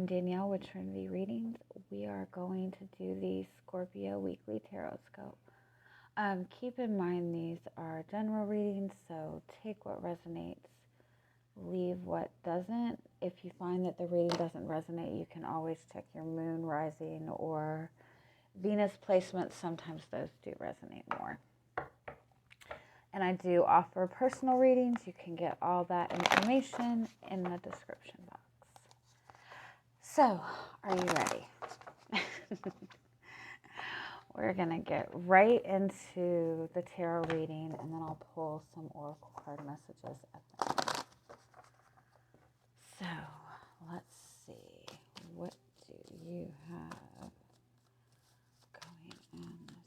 I'm Danielle with Trinity Readings. We are going to do the Scorpio Weekly Tarotscope. Keep in mind these are general readings, so take what resonates, leave what doesn't. If you find that the reading doesn't resonate, you can always check your moon rising or Venus placements. Sometimes those do resonate more. And I do offer personal readings. You can get all that information in the description box. So, are you ready? We're going to get right into the tarot reading, and then I'll pull some oracle card messages at the end. So, let's see. What do you have going on this week?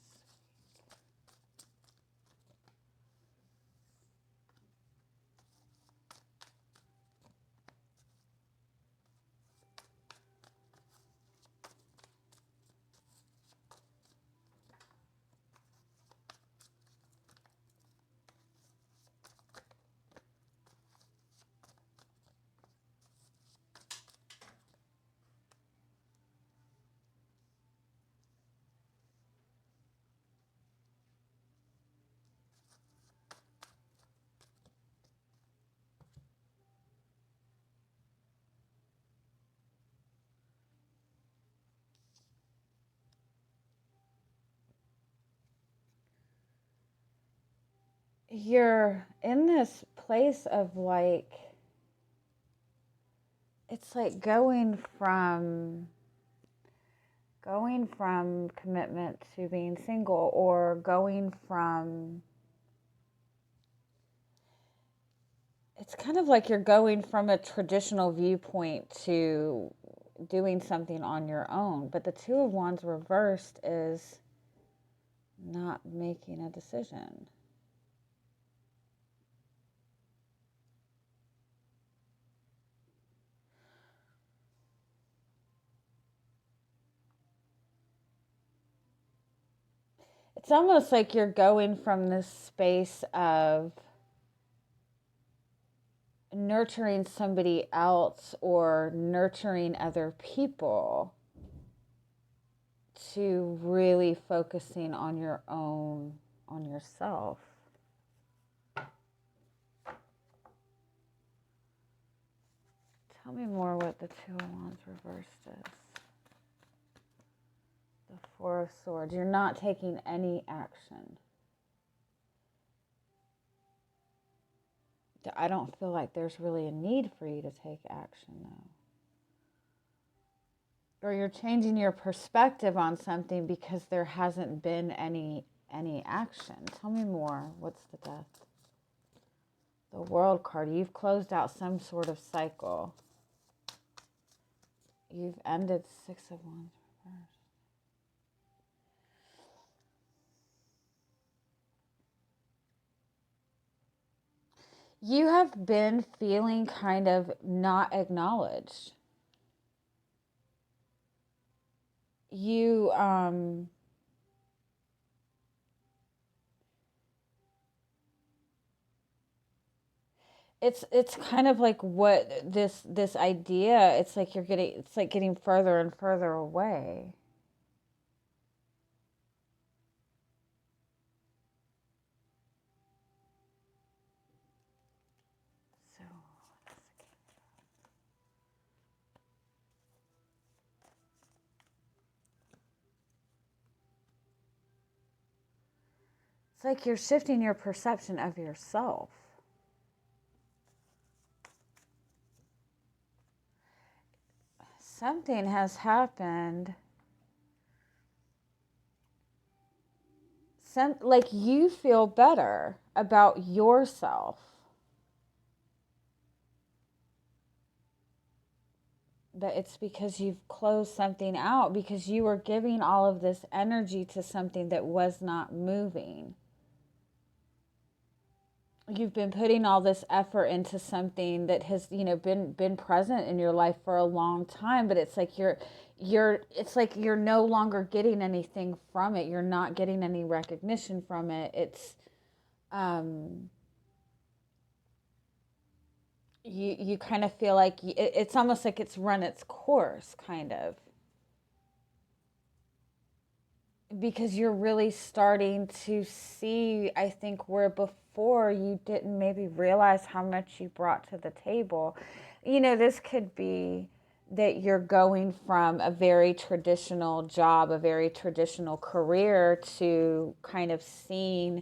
You're in this place of like, it's like going from commitment to being single, or going from, it's kind of like you're going from a traditional viewpoint to doing something on your own. But the Two of Wands reversed is not making a decision. It's almost like you're going from this space of nurturing somebody else or nurturing other people to really focusing on your own, on yourself. Tell me more what the Two of Wands reversed is. The Four of Swords. You're not taking any action. I don't feel like there's really a need for you to take action, though. Or you're changing your perspective on something because there hasn't been any action. Tell me more. What's the Death? The World card. You've closed out some sort of cycle. You've ended Six of Wands reversed. You have been feeling kind of not acknowledged. You, it's kind of like what this idea, it's like getting further and further away. So it's like you're shifting your perception of yourself. Something has happened. Like you feel better about yourself. But it's because you've closed something out, because you were giving all of this energy to something that was not moving. You've been putting all this effort into something that has, been present in your life for a long time, but it's like it's like you're no longer getting anything from it. You're not getting any recognition from it. It's you kind of feel like it's almost like it's run its course, kind of. Because you're really starting to see, I think, where before you didn't maybe realize how much you brought to the table. This could be that you're going from a very traditional job, a very traditional career, to kind of seeing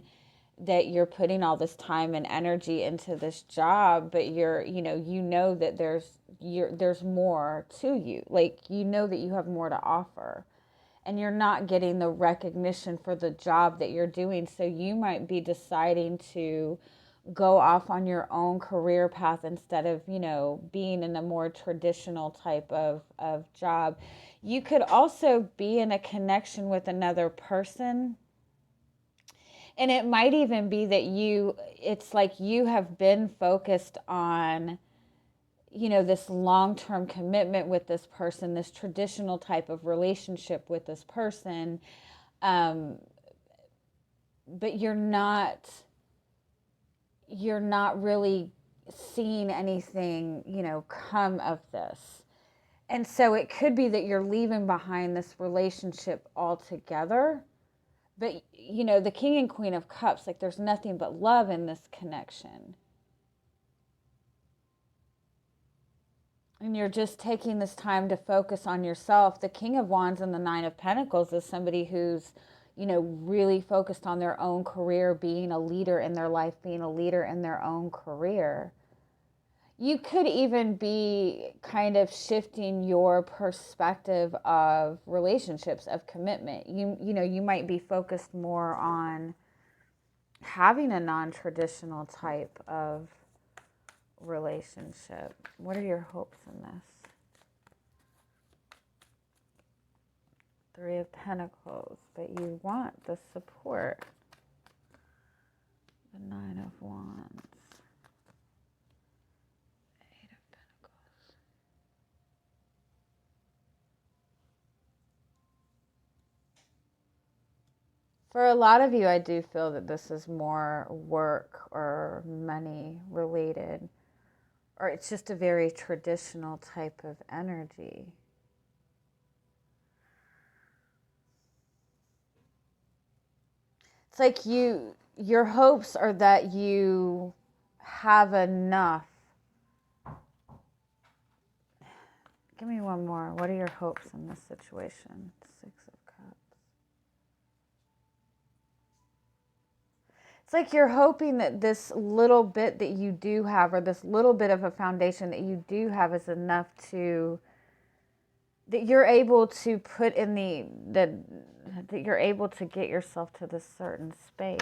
that you're putting all this time and energy into this job, but that there's more to you. Like, that you have more to offer, and you're not getting the recognition for the job that you're doing. So you might be deciding to go off on your own career path instead of, being in a more traditional type of job. You could also be in a connection with another person. And it might even be that it's like you have been focused on, this long-term commitment with this person, this traditional type of relationship with this person. But you're not really seeing anything, come of this. And so it could be that you're leaving behind this relationship altogether. But, the King and Queen of Cups, like, there's nothing but love in this connection. And you're just taking this time to focus on yourself. The King of Wands and the Nine of Pentacles is somebody who's, really focused on their own career, being a leader in their life, being a leader in their own career. You could even be kind of shifting your perspective of relationships, of commitment. You might be focused more on having a non-traditional type of relationship. What are your hopes in this? Three of Pentacles, but you want the support. The Nine of Wands. Eight of Pentacles. For a lot of you, I do feel that this is more work or money related, or it's just a very traditional type of energy. It's like your hopes are that you have enough. Give me one more. What are your hopes in this situation? Six of Cups. It's like you're hoping that this little bit that you do have, or this little bit of a foundation that you do have, is enough that you're able to put in that you're able to get yourself to this certain space.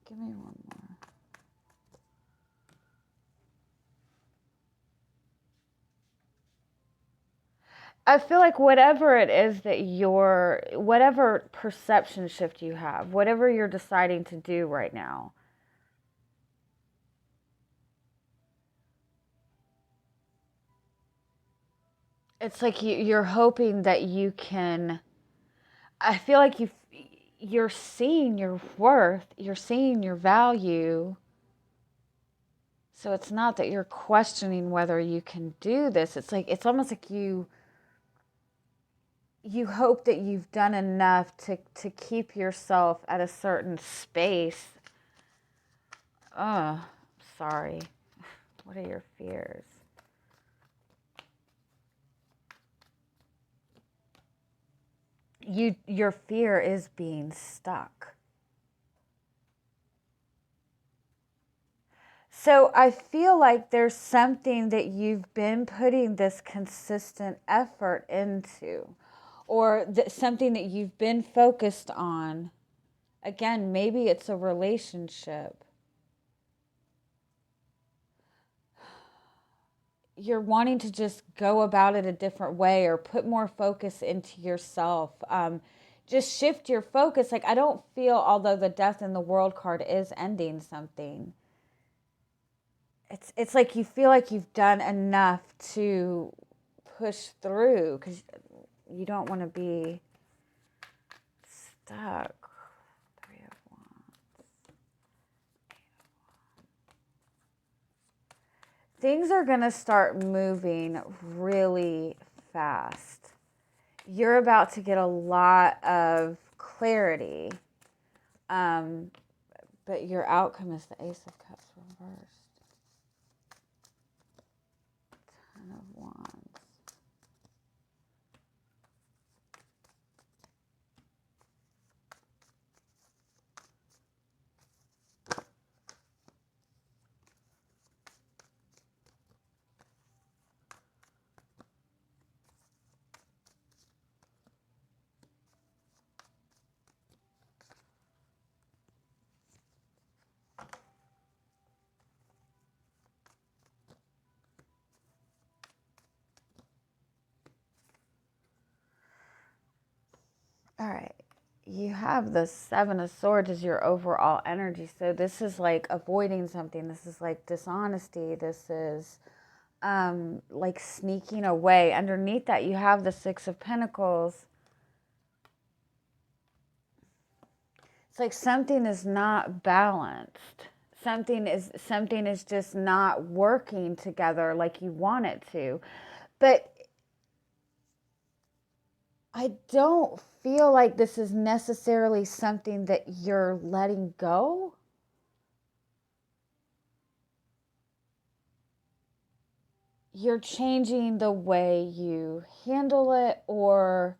Give me one more. I feel like whatever it is that whatever perception shift you have, whatever you're deciding to do right now, it's like you're hoping that you can, I feel like you're seeing your worth, you're seeing your value. So it's not that you're questioning whether you can do this. It's almost like you hope that you've done enough to keep yourself at a certain space. Sorry. What are your fears? Your fear is being stuck. So I feel like there's something that you've been putting this consistent effort into, or something that you've been focused on. Again, maybe it's a relationship. You're wanting to just go about it a different way, or put more focus into yourself. Just shift your focus. Like, I don't feel, although the Death in the World card is ending something, it's like you feel like you've done enough to push through because you don't want to be stuck. Three of Wands. Things are going to start moving really fast. You're about to get a lot of clarity. But your outcome is the Ace of Cups reversed. 10 of Wands. All right, you have the Seven of Swords as your overall energy. So this is like avoiding something. This is like dishonesty. This is like sneaking away. Underneath that, you have the Six of Pentacles. It's like something is not balanced. Something is just not working together like you want it to. But I don't feel like this is necessarily something that you're letting go. You're changing the way you handle it, or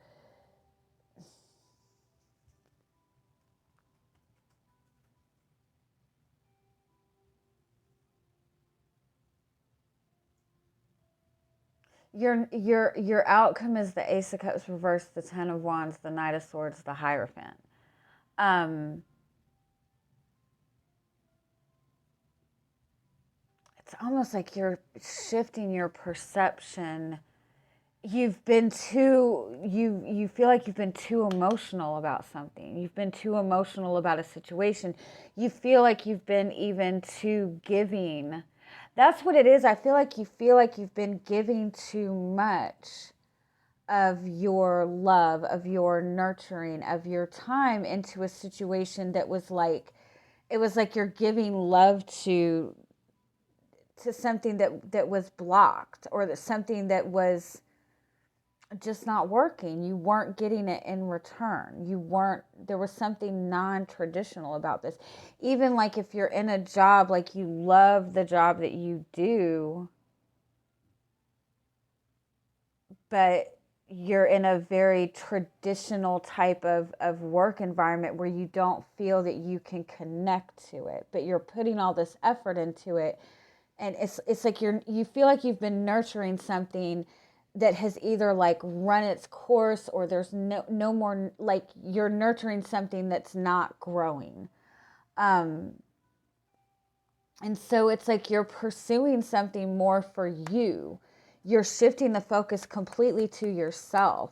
your outcome is the Ace of Cups reversed, the Ten of Wands, the Knight of Swords, the Hierophant. It's almost like you're shifting your perception. You've been too, you feel like you've been too emotional about something. You've been too emotional about a situation. You feel like you've been even too giving. That's what it is. I feel like you've been giving too much of your love, of your nurturing, of your time into a situation that was like, it was like you're giving love to something that was blocked, or that something that was just not working. You weren't getting it in return. There was something non-traditional about this. Even like if you're in a job, like you love the job that you do, but you're in a very traditional type of work environment where you don't feel that you can connect to it, but you're putting all this effort into it. And it's like you feel like you've been nurturing something that has either like run its course, or there's no more, like you're nurturing something that's not growing. And so it's like you're pursuing something more for you. You're shifting the focus completely to yourself.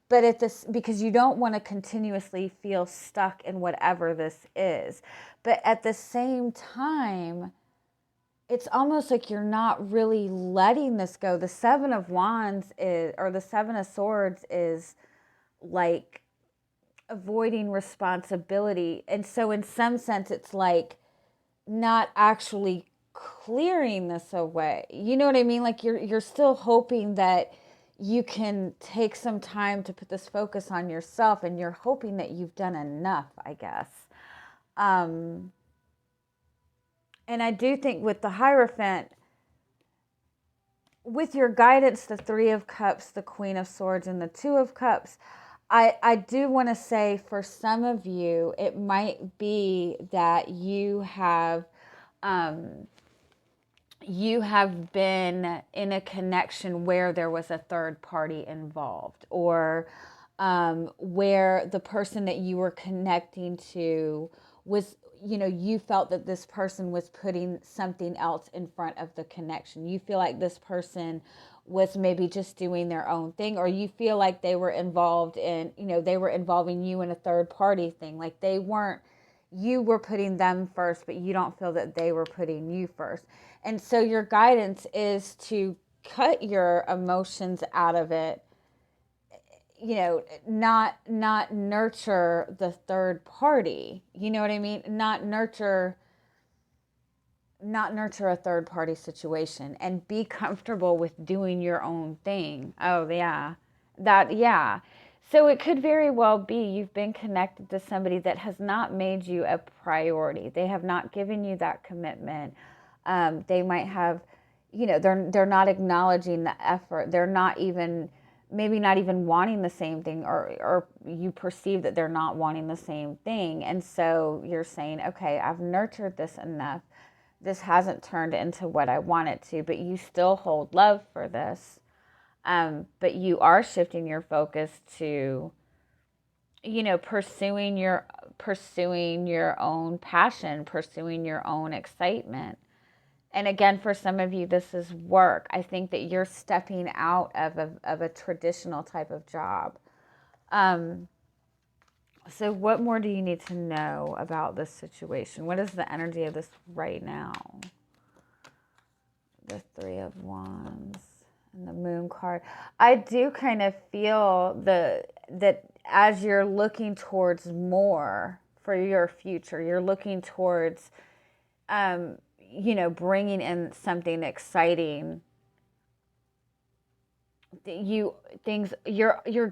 But because you don't want to continuously feel stuck in whatever this is. But at the same time, it's almost like you're not really letting this go. The Seven of Wands or the Seven of Swords is like avoiding responsibility. And so in some sense, it's like not actually clearing this away. You know what I mean? Like you're still hoping that you can take some time to put this focus on yourself, and you're hoping that you've done enough, I guess. And I do think with the Hierophant, with your guidance, the Three of Cups, the Queen of Swords, and the Two of Cups, I do want to say for some of you, it might be that you have been in a connection where there was a third party involved, or where the person that you were connecting to was, you felt that this person was putting something else in front of the connection. You feel like this person was maybe just doing their own thing, or you feel like they were involved in, they were involving you in a third party thing. Like you were putting them first, but you don't feel that they were putting you first. And so your guidance is to cut your emotions out of it, not nurture the third party. You know what I mean? Not nurture a third party situation, and be comfortable with doing your own thing. Oh yeah. Yeah. So it could very well be you've been connected to somebody that has not made you a priority. They have not given you that commitment. They might have, they're not acknowledging the effort. They're not even, maybe not even wanting the same thing, or you perceive that they're not wanting the same thing. And so you're saying, okay, I've nurtured this enough. This hasn't turned into what I want it to, but you still hold love for this. But you are shifting your focus to, pursuing your own passion, pursuing your own excitement. And again, for some of you, this is work. I think that you're stepping out of a traditional type of job. So what more do you need to know about this situation? What is the energy of this right now? The Three of Wands and the Moon card. I do kind of feel that as you're looking towards more for your future, you're looking towards, bringing in something exciting. You're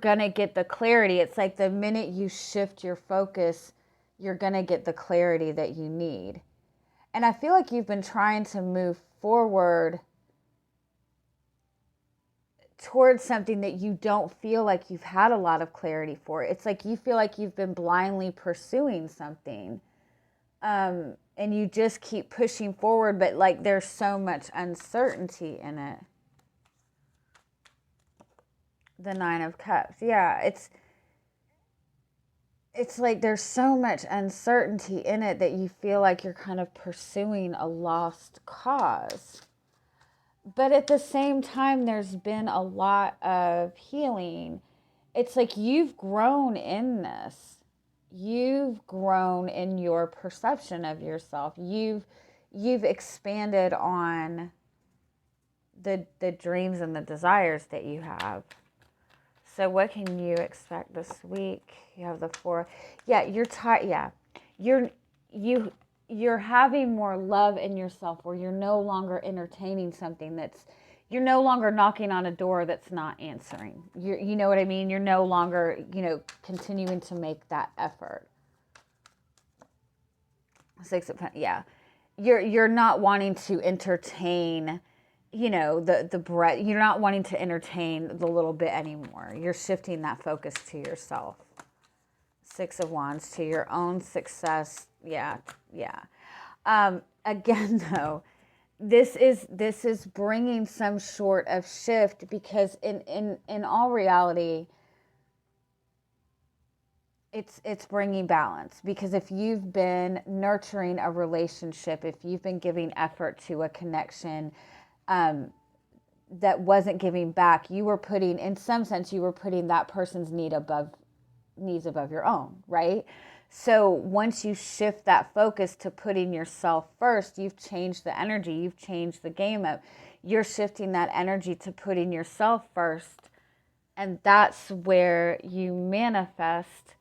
gonna get the clarity. It's like the minute you shift your focus, you're gonna get the clarity that you need. And I feel like you've been trying to move forward towards something that you don't feel like you've had a lot of clarity for. It's like you feel like you've been blindly pursuing something, and you just keep pushing forward, but like there's so much uncertainty in it. The Nine of Cups. Yeah, it's like there's so much uncertainty in it that you feel like you're kind of pursuing a lost cause. But at the same time, there's been a lot of healing. It's like you've grown in this. You've grown in your perception of yourself. You've expanded on the dreams and the desires that you have. So what can you expect this week? You have the Four. Yeah, you're tired. Yeah, you're having more love in yourself, where you're no longer entertaining something you're no longer knocking on a door that's not answering. You know what I mean? You're no longer, continuing to make that effort. Six of Pentacles. Yeah, you're not wanting to entertain, the breath. You're not wanting to entertain the little bit anymore. You're shifting that focus to yourself. Six of Wands, to your own success. Yeah. Again, though, this is bringing some sort of shift, because in all reality, it's bringing balance. Because if you've been nurturing a relationship, if you've been giving effort to a connection, that wasn't giving back, you were putting, in some sense, that person's needs above your own, right? So once you shift that focus to putting yourself first, you've changed the energy, you've changed the game up. You're shifting that energy to putting yourself first, and that's where you manifest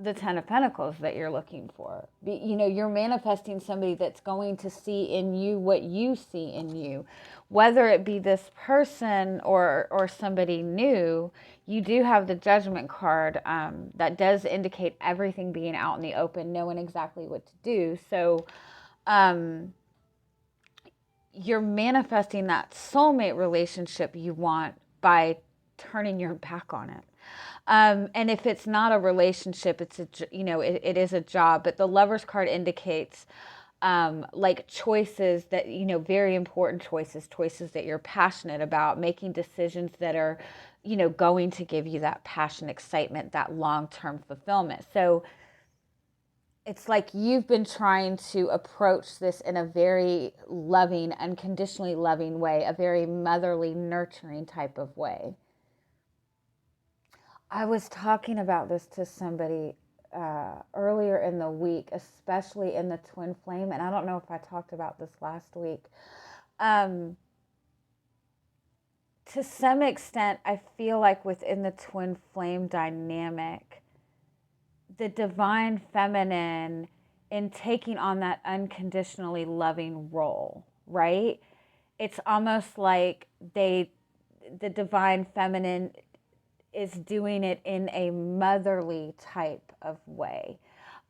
the Ten of Pentacles that you're looking for. You're manifesting somebody that's going to see in you what you see in you, whether it be this person or somebody new. You do have the Judgment card, that does indicate everything being out in the open, knowing exactly what to do. So you're manifesting that soulmate relationship you want by turning your back on it. And if it's not a relationship, it's it is a job. But the Lover's card indicates like choices that, very important choices that you're passionate about, making decisions that are, going to give you that passion, excitement, that long-term fulfillment. So it's like you've been trying to approach this in a very loving, unconditionally loving way, a very motherly, nurturing type of way. I was talking about this to somebody earlier in the week, especially in the twin flame, and I don't know if I talked about this last week. to some extent, I feel like within the twin flame dynamic, the divine feminine in taking on that unconditionally loving role, right? It's almost like the divine feminine is doing it in a motherly type of way.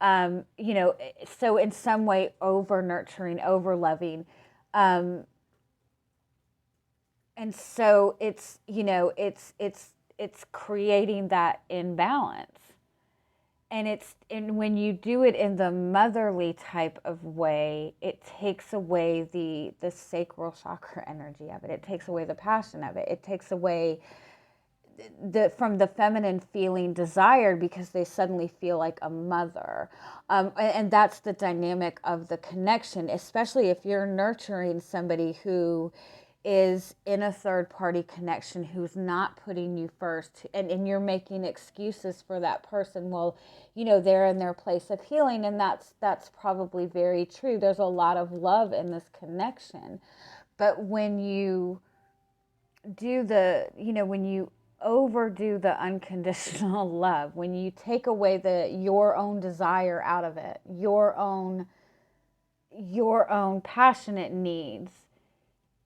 You know, so in some way over nurturing, over loving. And so it's, you know, it's creating that imbalance. And when you do it in the motherly type of way, it takes away the sacral chakra energy of it. It takes away the passion of it. It takes away from the feminine feeling desired, because they suddenly feel like a mother. And that's the dynamic of the connection, especially if you're nurturing somebody who is in a third party connection, who's not putting you first, and you're making excuses for that person. Well, you know, they're in their place of healing, and that's probably very true. There's a lot of love in this connection. But when you do when you overdo the unconditional love, when you take away your own desire out of it, your own passionate needs,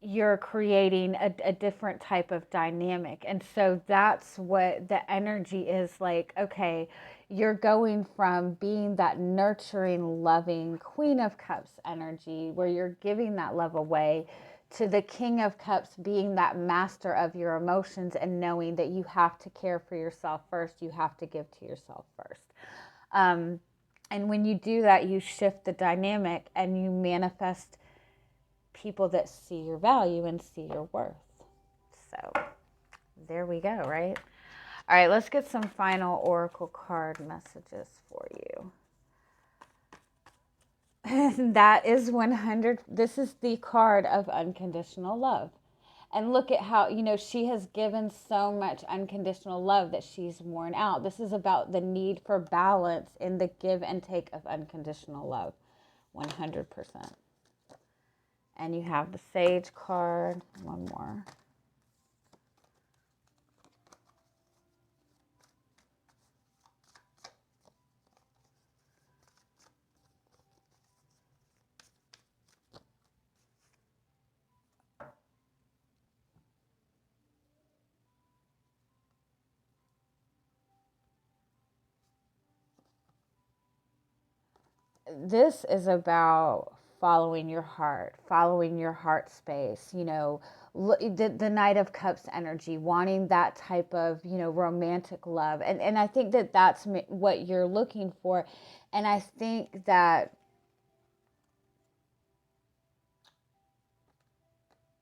you're creating a different type of dynamic. And so that's what the energy is like. Okay, you're going from being that nurturing, loving Queen of Cups energy, where you're giving that love away, to the King of Cups being that master of your emotions and knowing that you have to care for yourself first. You have to give to yourself first. And when you do that, you shift the dynamic and you manifest people that see your value and see your worth. So there we go, right? All right, let's get some final oracle card messages for you. And that is 100. This is the card of unconditional love. And look at how, you know, she has given so much unconditional love that she's worn out. This is about the need for balance in the give and take of unconditional love. 100%. And you have the Sage card. One more. This is about following your heart space, you know, the Knight of Cups energy, wanting that type of, you know, romantic love. And I think that that's what you're looking for. And I think that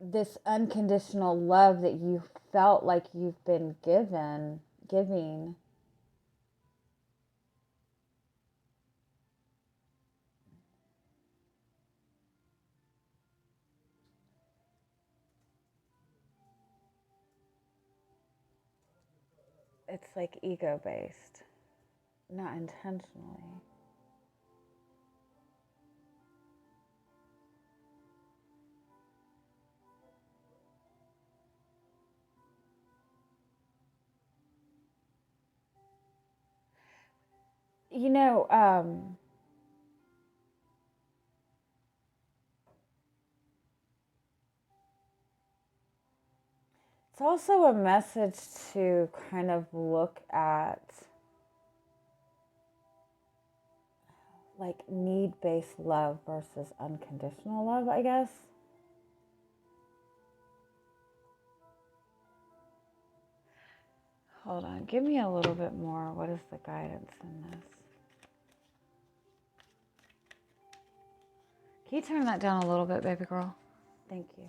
this unconditional love that you felt like you've been giving, it's like ego-based, not intentionally. You know, it's also a message to kind of look at like need-based love versus unconditional love, I guess. Hold on, give me a little bit more. What is the guidance in this? Can you turn that down a little bit, baby girl? Thank you.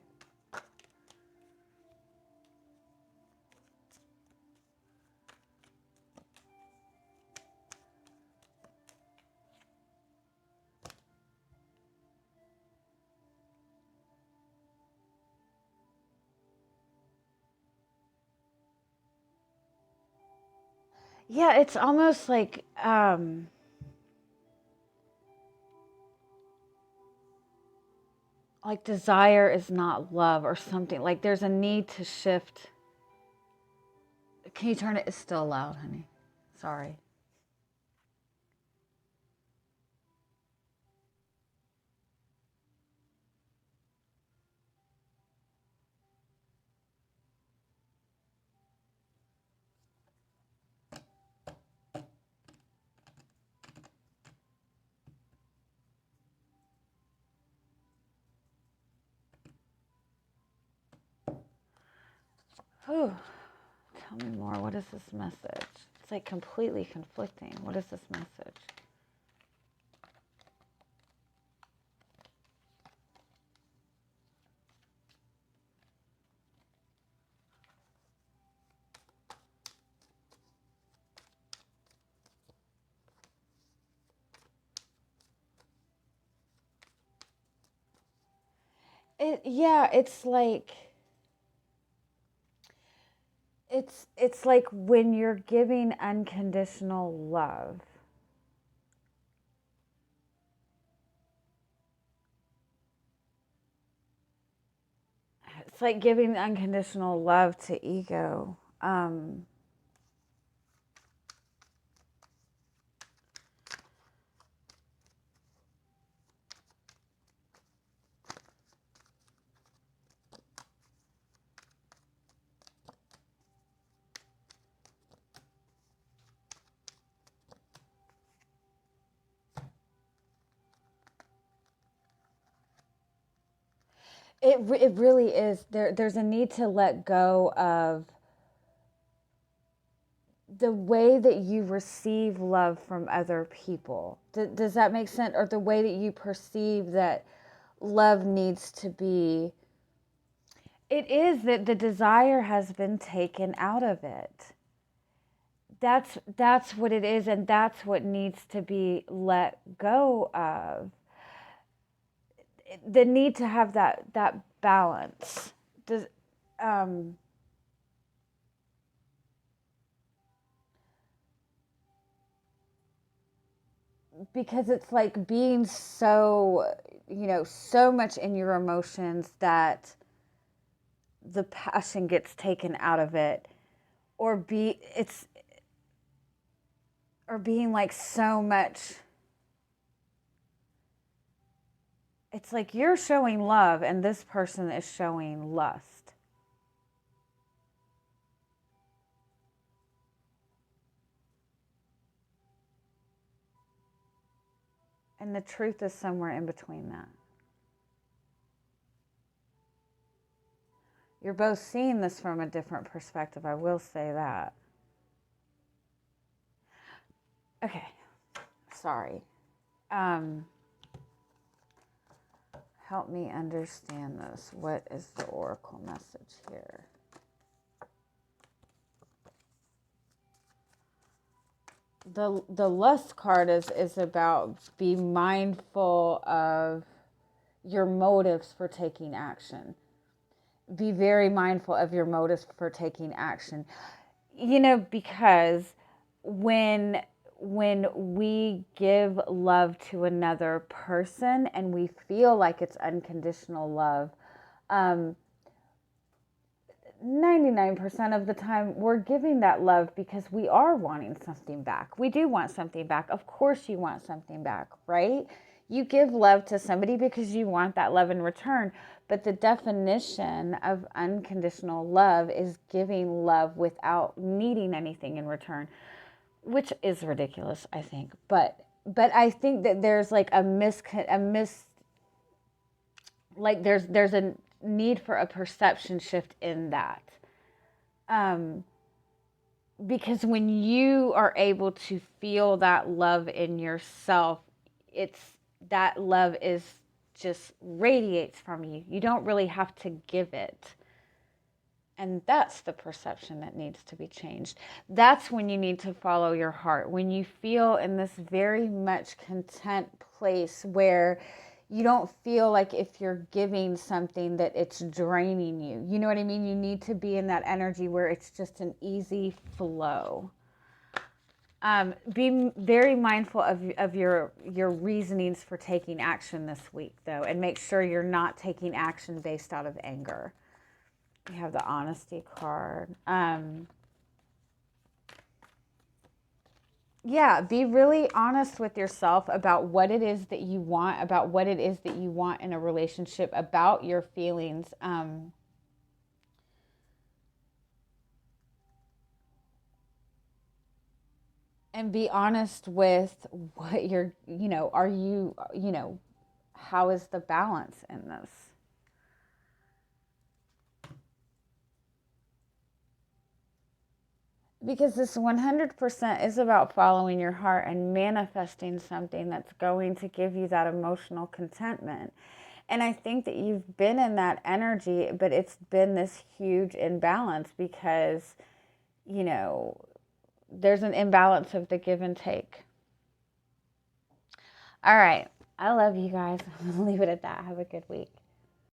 Yeah, it's almost like it's like desire is not love or something. Like there's a need to shift. Can you turn it? It's still loud, honey. Sorry. Whew. Tell me more. What is this message? It's like completely conflicting. What is this message? It's like it's like when you're giving unconditional love. It's like giving unconditional love to ego. It really is. There's a need to let go of the way that you receive love from other people. Does that make sense? Or the way that you perceive that love needs to be. It is that the desire has been taken out of it. That's what it is, and that's what needs to be let go of. The need to have that balance. Does because it's like being so, so much in your emotions that the passion gets taken out of it, or being like so much. It's like you're showing love and this person is showing lust. And the truth is somewhere in between that. You're both seeing this from a different perspective, I will say that. Okay, sorry. Help me understand this. What is the oracle message here? The lust card is about be mindful of your motives for taking action. Be very mindful of your motives for taking action. Because when we give love to another person and we feel like it's unconditional love, 99% of the time we're giving that love because we are wanting something back. We do want something back. Of course you want something back, right? You give love to somebody because you want that love in return. But the definition of unconditional love is giving love without needing anything in return, which is ridiculous, I think. But I think that there's like there's a need for a perception shift in that. Because when you are able to feel that love in yourself, that love is just radiates from you. You don't really have to give it. And that's the perception that needs to be changed. That's when you need to follow your heart. When you feel in this very much content place where you don't feel like if you're giving something that it's draining you. You know what I mean? You need to be in that energy where it's just an easy flow. Be very mindful of your reasonings for taking action this week, though, and make sure you're not taking action based out of anger. You have the honesty card. Yeah, be really honest with yourself about what it is that you want, about what it is that you want in a relationship, about your feelings. And be honest with what you're, are you, how is the balance in this? Because this 100% is about following your heart and manifesting something that's going to give you that emotional contentment. And I think that you've been in that energy, but it's been this huge imbalance because, there's an imbalance of the give and take. All right. I love you guys. I'm going to leave it at that. Have a good week.